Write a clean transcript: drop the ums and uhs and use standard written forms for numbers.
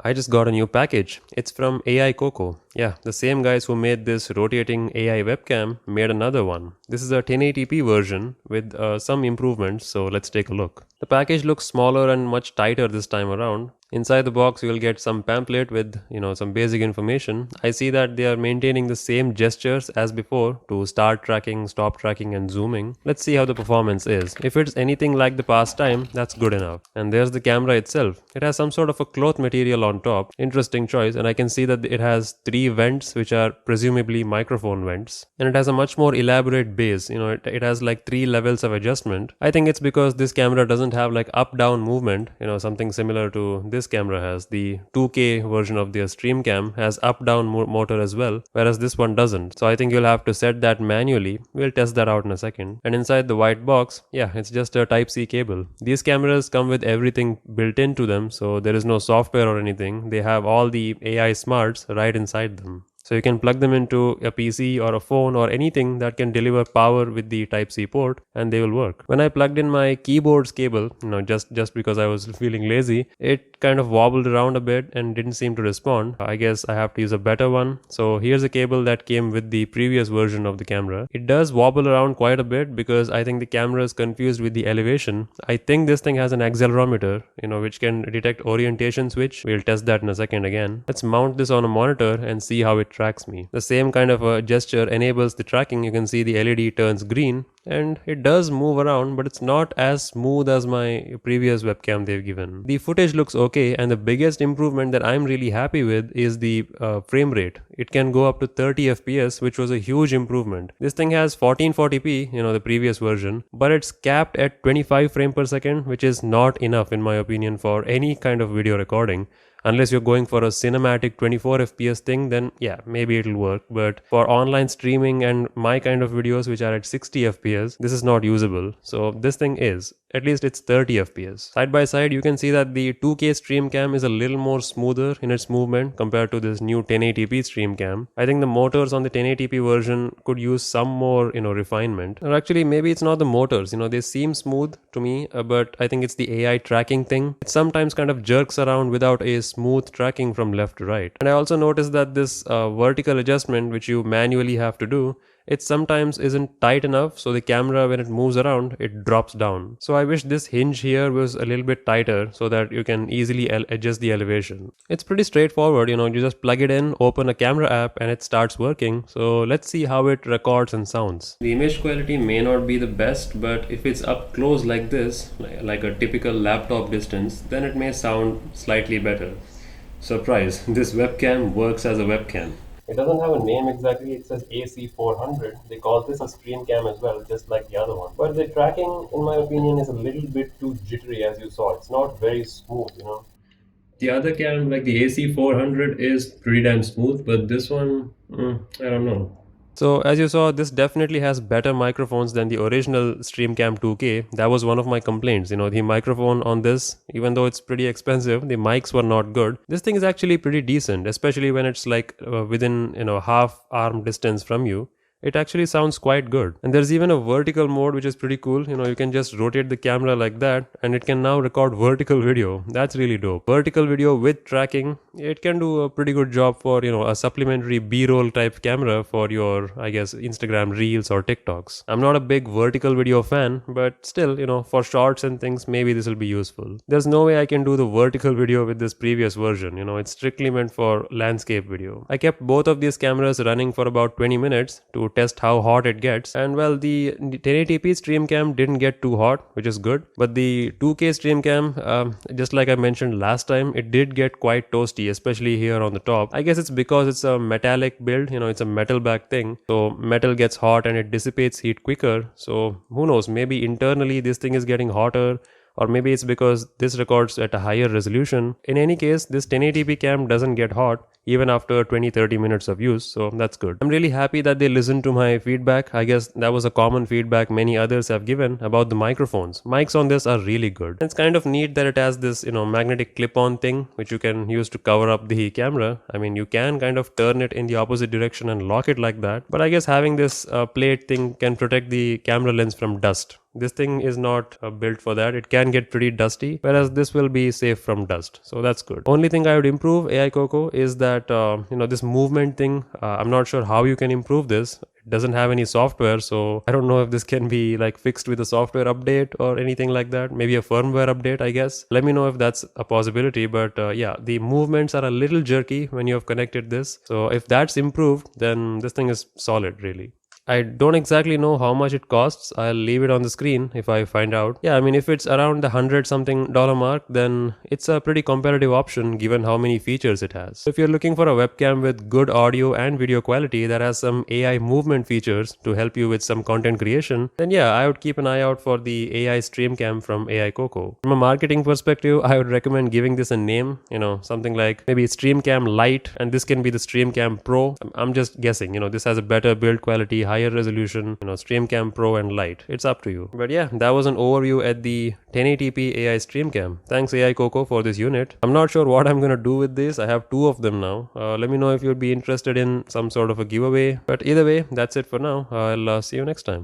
I just got a new package. It's from Aicoco. Yeah, the same guys who made this rotating AI webcam made another one. This is a 1080p version with some improvements, so let's take a look. The package looks smaller and much tighter this time around. Inside the box, you will get some pamphlet with, some basic information. I see that they are maintaining the same gestures as before to start tracking, stop tracking, and zooming. Let's see how the performance is. If it's anything like the past time, that's good enough. And there's the camera itself. It has some sort of a cloth material on top. Interesting choice. And I can see that it has 3 vents, which are presumably microphone vents. And it has a much more elaborate base. It has like 3 levels of adjustment. I think it's because this camera doesn't have like up-down movement, something similar to this camera has. The 2K version of the streamcam has up-down motor as well, whereas this one doesn't. So I think you'll have to set that manually. We'll test that out in a second. And inside the white box, yeah, it's just a Type-C cable. These cameras come with everything built into them, so there is no software or anything. They have all the AI smarts right inside them. So you can plug them into a PC or a phone or anything that can deliver power with the Type-C port, and they will work. When I plugged in my keyboard's cable, just because I was feeling lazy, it kind of wobbled around a bit and didn't seem to respond. I guess I have to use a better one. So here's a cable that came with the previous version of the camera. It does wobble around quite a bit because I think the camera is confused with the elevation. I think this thing has an accelerometer, which can detect orientation switch. We'll test that in a second again. Let's mount this on a monitor and see how it tracks me. The same kind of a gesture enables the tracking. You can see the LED turns green and it does move around, but it's not as smooth as my previous webcam they've given. The footage looks okay, and the biggest improvement that I'm really happy with is the frame rate. It can go up to 30 FPS, which was a huge improvement. This thing has 1440p, the previous version, but it's capped at 25 frames per second, which is not enough in my opinion for any kind of video recording. Unless you're going for a cinematic 24 FPS thing, then yeah, maybe it'll work. But for online streaming and my kind of videos which are at 60 FPS, this is not usable. So this thing is, at least it's 30 FPS. Side by side, you can see that the 2K streamcam is a little more smoother in its movement compared to this new 1080p streamcam. I think the motors on the 1080p version could use some more, refinement. Or actually, maybe it's not the motors, they seem smooth to me, but I think it's the AI tracking thing. It sometimes kind of jerks around without a smooth tracking from left to right. And I also noticed that this vertical adjustment, which you manually have to do, it sometimes isn't tight enough, so the camera, when it moves around, it drops down. So I wish this hinge here was a little bit tighter so that you can easily adjust the elevation. It's pretty straightforward, you just plug it in, open a camera app, and it starts working. So let's see how it records and sounds. The image quality may not be the best, but if it's up close like this, like a typical laptop distance, then it may sound slightly better. Surprise, this webcam works as a webcam. It doesn't have a name exactly, it says AC400. They call this a streamcam as well, just like the other one. But the tracking, in my opinion, is a little bit too jittery, as you saw. It's not very smooth, The other cam, like the AC400, is pretty damn smooth, but this one, I don't know. So as you saw, this definitely has better microphones than the original streamcam 2K. That was one of my complaints. The microphone on this, even though it's pretty expensive, the mics were not good. This thing is actually pretty decent, especially when it's like within, half arm distance from you. It actually sounds quite good. And there's even a vertical mode, which is pretty cool. You can just rotate the camera like that and it can now record vertical video. That's really dope. Vertical video with tracking, it can do a pretty good job for, a supplementary B-roll type camera for your, I guess, Instagram Reels or TikToks. I'm not a big vertical video fan, but still, for shorts and things, maybe this will be useful. There's no way I can do the vertical video with this previous version. It's strictly meant for landscape video. I kept both of these cameras running for about 20 minutes to test how hot it gets, and well, the 1080p streamcam didn't get too hot, which is good, but the 2K streamcam, just like I mentioned last time, it did get quite toasty, especially here on the top. I guess it's because it's a metallic build, it's a metal back thing, so metal gets hot and it dissipates heat quicker. So who knows, maybe internally this thing is getting hotter, or maybe it's because this records at a higher resolution. In any case, this 1080p cam doesn't get hot even after 20-30 minutes of use, so that's good. I'm really happy that they listened to my feedback. I guess that was a common feedback many others have given about the microphones. Mics on this are really good. It's kind of neat that it has this, magnetic clip-on thing which you can use to cover up the camera. I mean, you can kind of turn it in the opposite direction and lock it like that, but I guess having this plate thing can protect the camera lens from dust. This thing is not built for that. It can get pretty dusty, whereas this will be safe from dust. So that's good. Only thing I would improve Aicoco is that, this movement thing. I'm not sure how you can improve this. It doesn't have any software, so I don't know if this can be like fixed with a software update or anything like that. Maybe a firmware update, I guess. Let me know if that's a possibility. But yeah, the movements are a little jerky when you have connected this. So if that's improved, then this thing is solid, really. I don't exactly know how much it costs. I'll leave it on the screen if I find out. Yeah, I mean, if it's around the $100-something mark, then it's a pretty competitive option given how many features it has. So if you're looking for a webcam with good audio and video quality that has some AI movement features to help you with some content creation, then yeah, I would keep an eye out for the AI streamcam from Aicoco. From a marketing perspective, I would recommend giving this a name, something like maybe streamcam Lite, and this can be the streamcam Pro. I'm just guessing, this has a better build quality, higher resolution, streamcam Pro and Lite. It's up to you. But yeah, that was an overview at the 1080p AI streamcam. Thanks Aicoco for this unit. I'm not sure what I'm gonna do with this. I have 2 of them now. Let me know if you'd be interested in some sort of a giveaway. But either way, that's it for now. I'll see you next time.